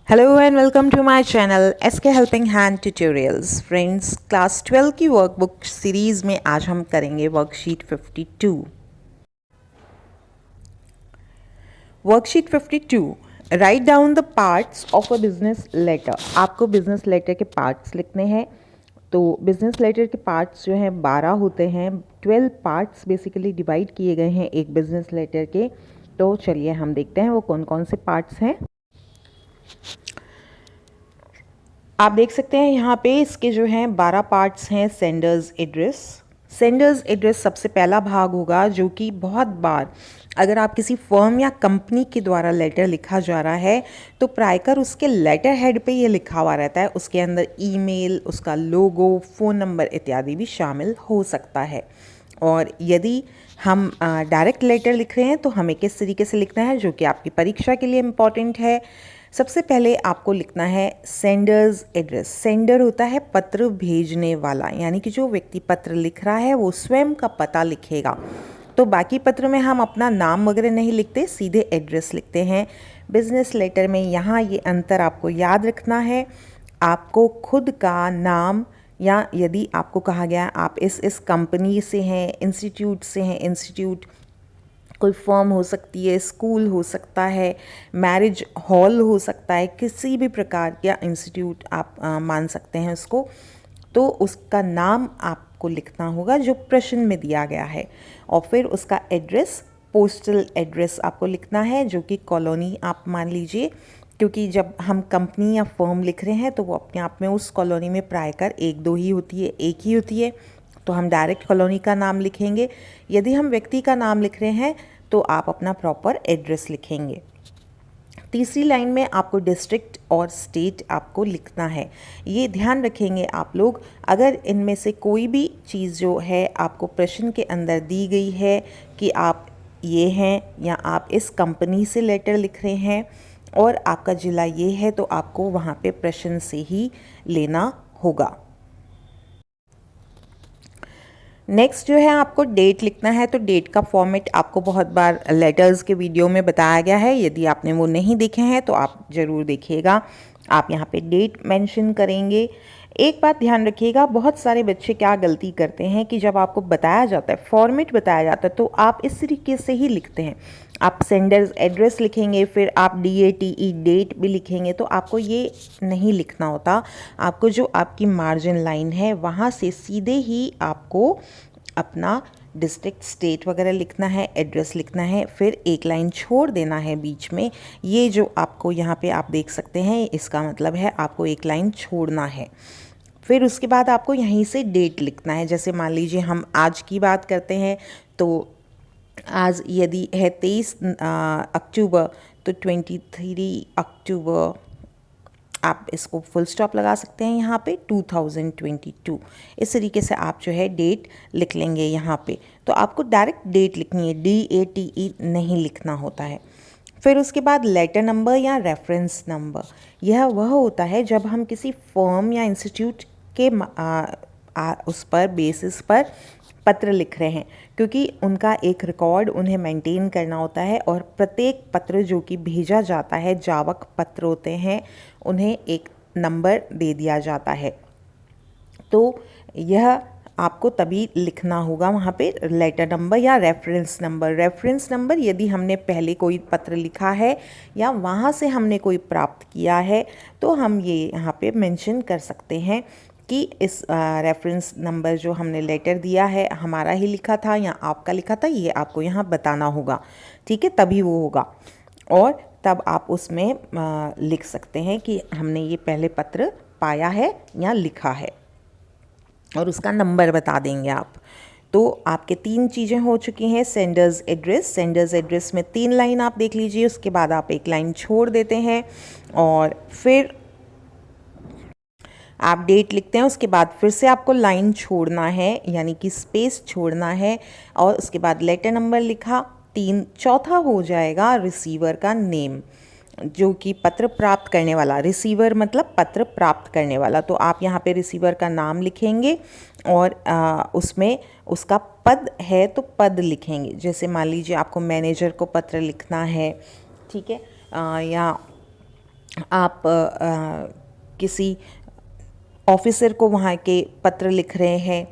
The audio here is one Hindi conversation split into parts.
Hello and welcome to my channel SK Helping Hand Tutorials। Friends, class 12 की वर्कबुक सीरीज़ में आज हम करेंगे worksheet 52। Worksheet 52, write down the parts of a business letter. आपको बिजनेस लेटर के पार्ट्स लिखने हैं। तो बिजनेस लेटर के पार्ट्स जो हैं 12 होते हैं। 12 पार्ट्स बेसिकली डिवाइड किए गए हैं एक बिजनेस लेटर के। तो चलिए हम देखते हैं वो कौन कौन से पार्ट्स हैं। आप देख सकते हैं यहाँ पे इसके जो हैं 12 पार्ट्स हैं। सेंडर्स एड्रेस सबसे पहला भाग होगा, जो कि बहुत बार अगर आप किसी फर्म या कंपनी के द्वारा लेटर लिखा जा रहा है तो प्रायकर उसके लेटर हेड पे ये लिखा हुआ रहता है। उसके अंदर ईमेल, उसका लोगो, फ़ोन नंबर इत्यादि भी शामिल हो सकता है। और यदि हम डायरेक्ट लेटर लिख रहे हैं तो हमें किस तरीके से लिखना है, जो कि आपकी परीक्षा के लिए इम्पॉर्टेंट है। सबसे पहले आपको लिखना है सेंडर्स एड्रेस। सेंडर होता है पत्र भेजने वाला, यानी कि जो व्यक्ति पत्र लिख रहा है वो स्वयं का पता लिखेगा। तो बाकी पत्र में हम अपना नाम वगैरह नहीं लिखते, सीधे एड्रेस लिखते हैं। बिजनेस लेटर में यहाँ ये अंतर आपको याद रखना है। आपको खुद का नाम, या यदि आपको कहा गया आप इस कंपनी से हैं, इंस्टीट्यूट से हैं, इंस्टीट्यूट कोई फर्म हो सकती है, स्कूल हो सकता है, मैरिज हॉल हो सकता है, किसी भी प्रकार का इंस्टीट्यूट आप मान सकते हैं उसको। तो उसका नाम आपको लिखना होगा जो प्रश्न में दिया गया है, और फिर उसका एड्रेस, पोस्टल एड्रेस आपको लिखना है, जो कि कॉलोनी आप मान लीजिए, क्योंकि जब हम कंपनी या फर्म लिख रहे हैं तो वो अपने आप में उस कॉलोनी में प्रायकर एक दो ही होती है, एक ही होती है। तो हम डायरेक्ट कॉलोनी का नाम लिखेंगे। यदि हम व्यक्ति का नाम लिख रहे हैं तो आप अपना प्रॉपर एड्रेस लिखेंगे। तीसरी लाइन में आपको डिस्ट्रिक्ट और स्टेट आपको लिखना है। ये ध्यान रखेंगे आप लोग, अगर इनमें से कोई भी चीज़ जो है आपको प्रश्न के अंदर दी गई है कि आप ये हैं या आप इस कंपनी से लेटर लिख रहे हैं और आपका ज़िला ये है, तो आपको वहाँ पे प्रश्न से ही लेना होगा। नेक्स्ट जो है आपको डेट लिखना है। तो डेट का फॉर्मेट आपको बहुत बार लेटर्स के वीडियो में बताया गया है। यदि आपने वो नहीं देखे हैं तो आप ज़रूर देखिएगा। आप यहाँ पे डेट मेंशन करेंगे। एक बात ध्यान रखिएगा, बहुत सारे बच्चे क्या गलती करते हैं कि जब आपको बताया जाता है, फॉर्मेट बताया जाता है, तो आप इस तरीके से ही लिखते हैं। आप सेंडर्स एड्रेस लिखेंगे, फिर आप DATE डेट भी लिखेंगे, तो आपको ये नहीं लिखना होता। आपको जो आपकी मार्जिन लाइन है वहाँ से सीधे ही आपको अपना डिस्ट्रिक्ट, स्टेट वगैरह लिखना है, एड्रेस लिखना है, फिर एक लाइन छोड़ देना है बीच में। ये जो आपको यहाँ पे आप देख सकते हैं, इसका मतलब है आपको एक लाइन छोड़ना है। फिर उसके बाद आपको यहीं से डेट लिखना है। जैसे मान लीजिए हम आज की बात करते हैं, तो आज यदि है 23 अक्टूबर, तो 23 अक्टूबर आप इसको फुल स्टॉप लगा सकते हैं यहाँ पे 2022। इस तरीके से आप जो है डेट लिख लेंगे यहाँ पे। तो आपको डायरेक्ट डेट लिखनी है, DATE नहीं लिखना होता है। फिर उसके बाद लेटर नंबर या रेफरेंस नंबर, यह वह होता है जब हम किसी फर्म या इंस्टीट्यूट के उस पर बेसिस पर पत्र लिख रहे हैं, क्योंकि उनका एक रिकॉर्ड उन्हें मेंटेन करना होता है, और प्रत्येक पत्र जो कि भेजा जाता है, जावक पत्र होते हैं, उन्हें एक नंबर दे दिया जाता है। तो यह आपको तभी लिखना होगा वहाँ पे लेटर नंबर या रेफरेंस नंबर। रेफरेंस नंबर यदि हमने पहले कोई पत्र लिखा है या वहाँ से हमने कोई प्राप्त किया है तो हम ये यहाँ पे मेंशन कर सकते हैं कि इस रेफरेंस नंबर जो हमने लेटर दिया है हमारा ही लिखा था या आपका लिखा था, ये आपको यहाँ बताना होगा। ठीक है, तभी वो होगा, और तब आप उसमें लिख सकते हैं कि हमने ये पहले पत्र पाया है या लिखा है, और उसका नंबर बता देंगे आप। तो आपके 3 चीज़ें हो चुकी हैं। सेंडर्स एड्रेस में 3 लाइन आप देख लीजिए, उसके बाद आप एक लाइन छोड़ देते हैं, और फिर आप डेट लिखते हैं। उसके बाद फिर से आपको लाइन छोड़ना है, यानी कि स्पेस छोड़ना है, और उसके बाद लेटर नंबर लिखा 3। चौथा हो जाएगा रिसीवर का नेम, जो कि पत्र प्राप्त करने वाला। रिसीवर मतलब पत्र प्राप्त करने वाला। तो आप यहाँ पे रिसीवर का नाम लिखेंगे, और उसमें उसका पद है तो पद लिखेंगे। जैसे मान लीजिए आपको मैनेजर को पत्र लिखना है, ठीक है, या आप किसी ऑफिसर को वहाँ के पत्र लिख रहे हैं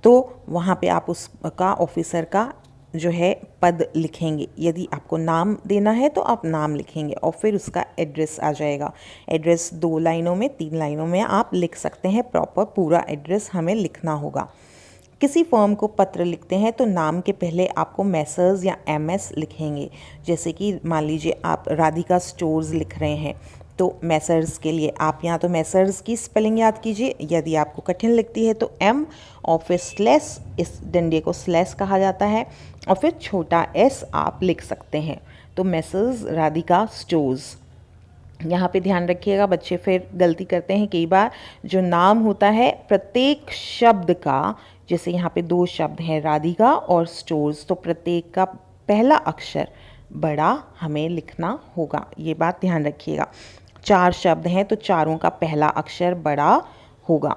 तो वहाँ पे आप उसका ऑफिसर का जो है पद लिखेंगे। यदि आपको नाम देना है तो आप नाम लिखेंगे और फिर उसका एड्रेस आ जाएगा। एड्रेस 2 लाइनों में 3 लाइनों में आप लिख सकते हैं, प्रॉपर पूरा एड्रेस हमें लिखना होगा। किसी फर्म को पत्र लिखते हैं तो नाम के पहले आपको मैसर्स या एमएस लिखेंगे। जैसे कि मान लीजिए आप राधिका स्टोर्स लिख रहे हैं तो मैसर्स के लिए आप यहाँ तो मैसर्स की स्पेलिंग याद कीजिए। यदि आपको कठिन लगती है तो एम और फिर स्लैश, इस डंडे को स्लैश कहा जाता है, और फिर छोटा एस आप लिख सकते हैं। तो मैसर्स राधिका स्टोर्स। यहाँ पे ध्यान रखिएगा, बच्चे फिर गलती करते हैं कई बार। जो नाम होता है प्रत्येक शब्द का, जैसे यहाँ पे 2 शब्द हैं राधिका और स्टोर्स, तो प्रत्येक का पहला अक्षर बड़ा हमें लिखना होगा। ये बात ध्यान रखिएगा। 4 शब्द हैं तो चारों का पहला अक्षर बड़ा होगा।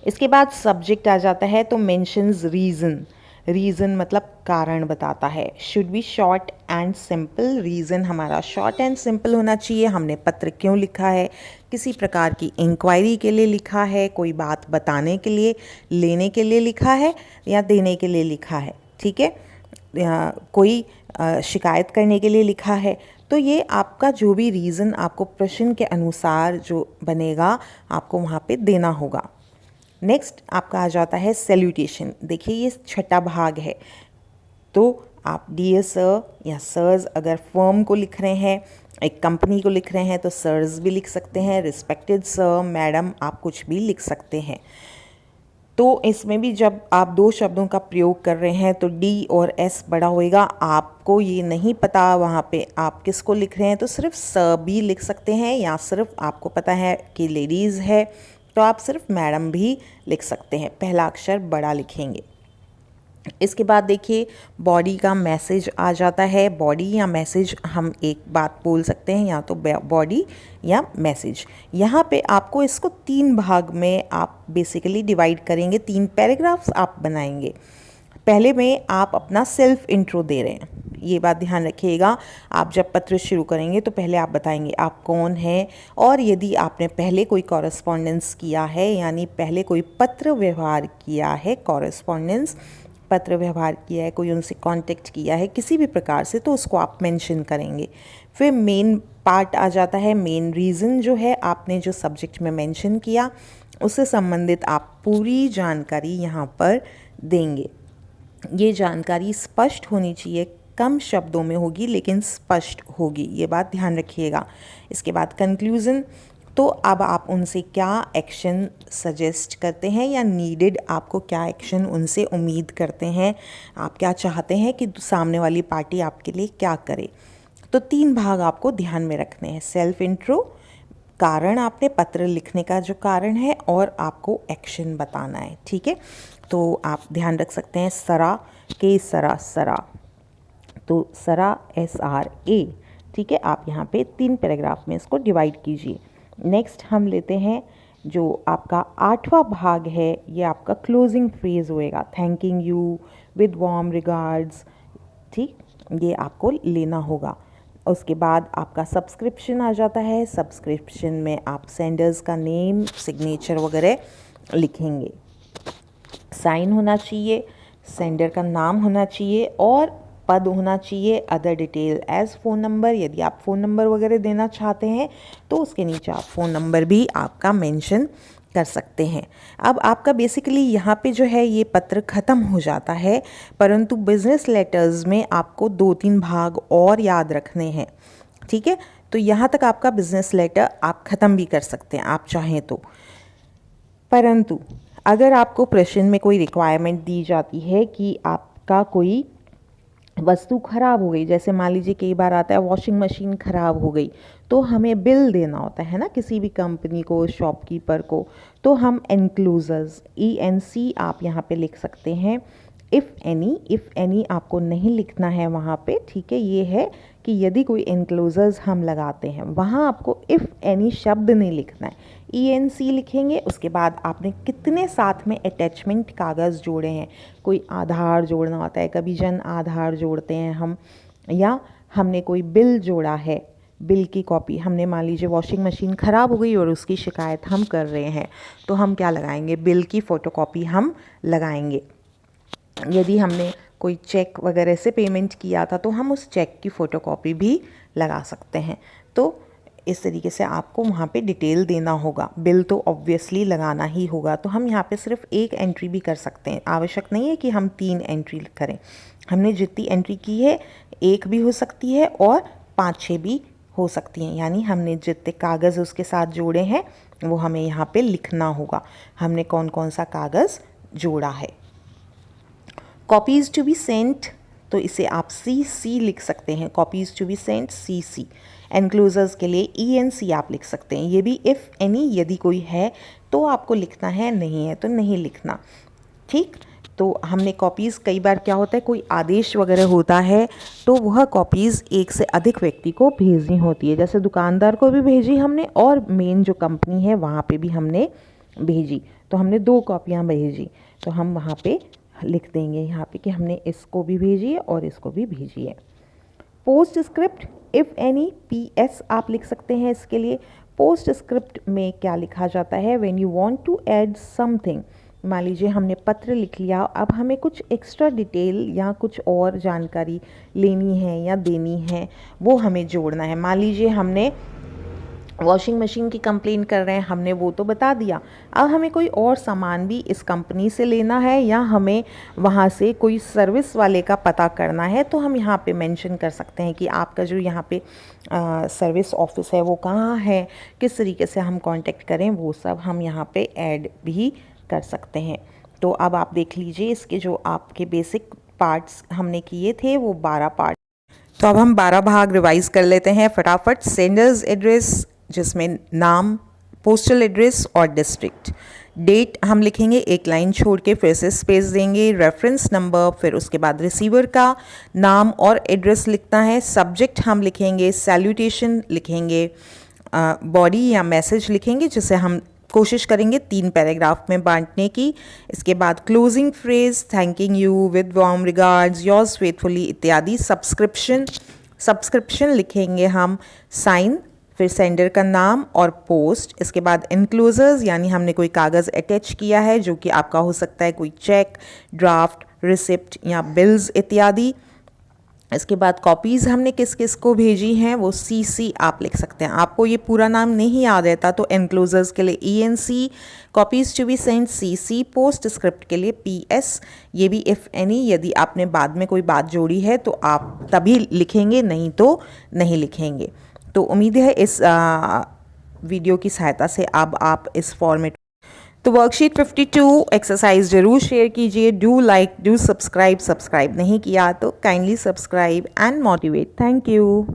इसके बाद सब्जेक्ट आ जाता है तो मेंशंस रीज़न। रीज़न मतलब कारण बताता है। Should be short and simple. Reason हमारा शॉर्ट एंड सिंपल होना चाहिए। हमने पत्र क्यों लिखा है, किसी प्रकार की इंक्वायरी के लिए लिखा है, कोई बात बताने के लिए, लेने के लिए लिखा है या देने के लिए लिखा है, ठीक है, कोई शिकायत करने के लिए लिखा है। तो ये आपका जो भी रीज़न आपको प्रश्न के अनुसार जो बनेगा आपको वहाँ पे देना होगा। नेक्स्ट आपका आ जाता है सैल्यूटेशन। देखिए ये छठा भाग है। तो आप डियर सर या सर्स अगर फर्म को लिख रहे हैं, एक कंपनी को लिख रहे हैं तो सर्स भी लिख सकते हैं। रिस्पेक्टेड सर, मैडम, आप कुछ भी लिख सकते हैं। तो इसमें भी जब आप 2 शब्दों का प्रयोग कर रहे हैं तो डी और एस बड़ा होएगा। आपको ये नहीं पता वहाँ पे आप किसको लिख रहे हैं तो सिर्फ सर भी लिख सकते हैं, या सिर्फ आपको पता है कि लेडीज़ है तो आप सिर्फ मैडम भी लिख सकते हैं। पहला अक्षर बड़ा लिखेंगे। इसके बाद देखिए बॉडी का मैसेज आ जाता है। बॉडी या मैसेज हम एक बात बोल सकते हैं, या तो बॉडी या मैसेज। यहाँ पे आपको इसको 3 भाग में आप बेसिकली डिवाइड करेंगे, 3 पैराग्राफ्स आप बनाएंगे। पहले में आप अपना सेल्फ इंट्रो दे रहे हैं, ये बात ध्यान रखिएगा। आप जब पत्र शुरू करेंगे तो पहले आप बताएंगे आप कौन हैं, और यदि आपने पहले कोई कॉरेस्पॉन्डेंस किया है, यानी पहले कोई पत्र व्यवहार किया है, कॉरेस्पॉन्डेंस पत्र व्यवहार किया है, कोई उनसे कांटेक्ट किया है किसी भी प्रकार से, तो उसको आप मेंशन करेंगे। फिर मेन पार्ट आ जाता है, मेन रीज़न जो है आपने जो सब्जेक्ट में मेंशन किया उससे संबंधित आप पूरी जानकारी यहाँ पर देंगे। ये जानकारी स्पष्ट होनी चाहिए, कम शब्दों में होगी लेकिन स्पष्ट होगी, ये बात ध्यान रखिएगा। इसके बाद कंक्लूज़न। तो अब आप उनसे क्या एक्शन सजेस्ट करते हैं या नीडेड, आपको क्या एक्शन उनसे उम्मीद करते हैं, आप क्या चाहते हैं कि सामने वाली पार्टी आपके लिए क्या करे। तो 3 भाग आपको ध्यान में रखने हैं। सेल्फ इंट्रो, कारण आपने पत्र लिखने का जो कारण है, और आपको एक्शन बताना है, ठीक है। तो आप ध्यान रख सकते हैं सरा के सरा, सरा तो सरा SRA, ठीक है। आप यहाँ पे 3 पैराग्राफ में इसको डिवाइड कीजिए। नेक्स्ट हम लेते हैं जो आपका 8वां भाग है, ये आपका क्लोजिंग फ्रेज होएगा। Thanking you, with warm regards, ठीक, ये आपको लेना होगा। उसके बाद आपका सब्सक्रिप्शन आ जाता है। सब्सक्रिप्शन में आप सेंडर्स का नेम, सिग्नेचर वगैरह लिखेंगे। साइन होना चाहिए, सेंडर का नाम होना चाहिए और पद होना चाहिए। Other detail as phone number, यदि आप फ़ोन नंबर वगैरह देना चाहते हैं तो उसके नीचे आप फ़ोन नंबर भी आपका मेंशन कर सकते हैं। अब आपका बेसिकली यहाँ पे जो है ये पत्र ख़त्म हो जाता है, परंतु बिज़नेस लेटर्स में आपको 2-3 भाग और याद रखने हैं, ठीक है। तो यहाँ तक आपका बिज़नेस लेटर आप ख़त्म भी कर सकते हैं आप चाहें तो। परंतु अगर आपको प्रश्न में कोई रिक्वायरमेंट दी जाती है कि आपका कोई वस्तु खराब हो गई, जैसे मान लीजिए कई बार आता है वॉशिंग मशीन खराब हो गई, तो हमें बिल देना होता है ना किसी भी कंपनी को, शॉपकीपर को, तो हम एनक्लोजर्स ENC आप यहाँ पे लिख सकते हैं। इफ़ एनी आपको नहीं लिखना है वहाँ पे, ठीक है। ये है कि यदि कोई एनक्लोजर्स हम लगाते हैं वहाँ आपको इफ़ एनी शब्द नहीं लिखना है, ENC लिखेंगे। उसके बाद आपने कितने साथ में अटैचमेंट कागज़ जोड़े हैं, कोई आधार जोड़ना होता है, कभी जन आधार जोड़ते हैं हम, या हमने कोई बिल जोड़ा है, बिल की कॉपी, हमने मान लीजिए वॉशिंग मशीन ख़राब हो गई और उसकी शिकायत हम कर रहे हैं, तो हम क्या लगाएंगे, बिल की फ़ोटोकॉपी हम लगाएंगे। यदि हमने कोई चेक वगैरह से पेमेंट किया था तो हम उस चेक की फ़ोटोकॉपी भी लगा सकते हैं। तो इस तरीके से आपको वहाँ पे डिटेल देना होगा। बिल तो ऑब्वियसली लगाना ही होगा, तो हम यहाँ पे सिर्फ एक एंट्री भी कर सकते हैं, आवश्यक नहीं है कि हम 3 एंट्री करें। हमने जितनी एंट्री की है, एक भी हो सकती है और 5-6 भी हो सकती हैं, यानी हमने जितने कागज़ उसके साथ जोड़े हैं वो हमें यहाँ पे लिखना होगा, हमने कौन कौन सा कागज़ जोड़ा है। कॉपीज़ टू बी सेंट, तो इसे आप CC लिख सकते हैं, copies to be sent CC। Enclosures के लिए ENC आप लिख सकते हैं, ये भी इफ़ एनी, यदि कोई है तो आपको लिखना है, नहीं है तो नहीं लिखना। ठीक, तो हमने कॉपीज़, कई बार क्या होता है कोई आदेश वगैरह होता है तो वह कॉपीज़ एक से अधिक व्यक्ति को भेजनी होती है, जैसे दुकानदार को भी भेजी हमने और मेन जो कंपनी है वहाँ पे भी हमने भेजी, तो हमने 2 कॉपियाँ भेजी, तो हम वहाँ पे लिख देंगे यहाँ पे कि हमने इसको भी भेजी है और इसको भी भेजी है। Post script, if any, PS आप लिख सकते हैं इसके लिए। पोस्ट स्क्रिप्ट में क्या लिखा जाता है, when you want to add something, मान लीजिए हमने पत्र लिख लिया, अब हमें कुछ एक्स्ट्रा डिटेल या कुछ और जानकारी लेनी है या देनी है, वो हमें जोड़ना है। मान लीजिए हमने वॉशिंग मशीन की कंप्लेन कर रहे हैं, हमने वो तो बता दिया, अब हमें कोई और सामान भी इस कंपनी से लेना है या हमें वहाँ से कोई सर्विस वाले का पता करना है, तो हम यहाँ पे मेंशन कर सकते हैं कि आपका जो यहाँ पे सर्विस ऑफिस है वो कहाँ है, किस तरीके से हम कांटेक्ट करें, वो सब हम यहाँ पे ऐड भी कर सकते हैं। तो अब आप देख लीजिए इसके जो आपके बेसिक पार्ट्स हमने किए थे वो 12 पार्ट। तो अब हम 12 भाग रिवाइज़ कर लेते हैं फटाफट। सेंडर्स एड्रेस, जिसमें नाम, पोस्टल एड्रेस और डिस्ट्रिक्ट। डेट हम लिखेंगे एक लाइन छोड़ के, फिर से स्पेस देंगे। रेफरेंस नंबर, फिर उसके बाद रिसीवर का नाम और एड्रेस लिखना है। सब्जेक्ट हम लिखेंगे सैल्यूटेशन लिखेंगे, बॉडी या मैसेज लिखेंगे, जिसे हम कोशिश करेंगे 3 पैराग्राफ में बांटने की। इसके बाद closing phrase, thanking you, with warm regards, yours faithfully इत्यादि। सब्सक्रिप्शन लिखेंगे हम साइन, फिर सेंडर का नाम और पोस्ट। इसके बाद एनक्लोजर्स, यानी हमने कोई कागज़ अटैच किया है जो कि आपका हो सकता है कोई चेक, ड्राफ्ट, रिसिप्ट या बिल्स इत्यादि। इसके बाद कॉपीज़ हमने किस किस को भेजी हैं वो CC आप लिख सकते हैं। आपको ये पूरा नाम नहीं याद रहता तो एनक्लोजर्स के लिए ENC, copies to be sent CC, postscript के लिए PS। ये भी इफ़ एनी, यदि आपने बाद में कोई बात जोड़ी है तो आप तभी लिखेंगे, नहीं तो नहीं लिखेंगे। तो उम्मीद है इस वीडियो की सहायता से अब आप इस फॉर्मेट, तो वर्कशीट 52 एक्सरसाइज ज़रूर शेयर कीजिए। डू लाइक, डू सब्सक्राइब नहीं किया तो kindly subscribe and motivate. Thank you.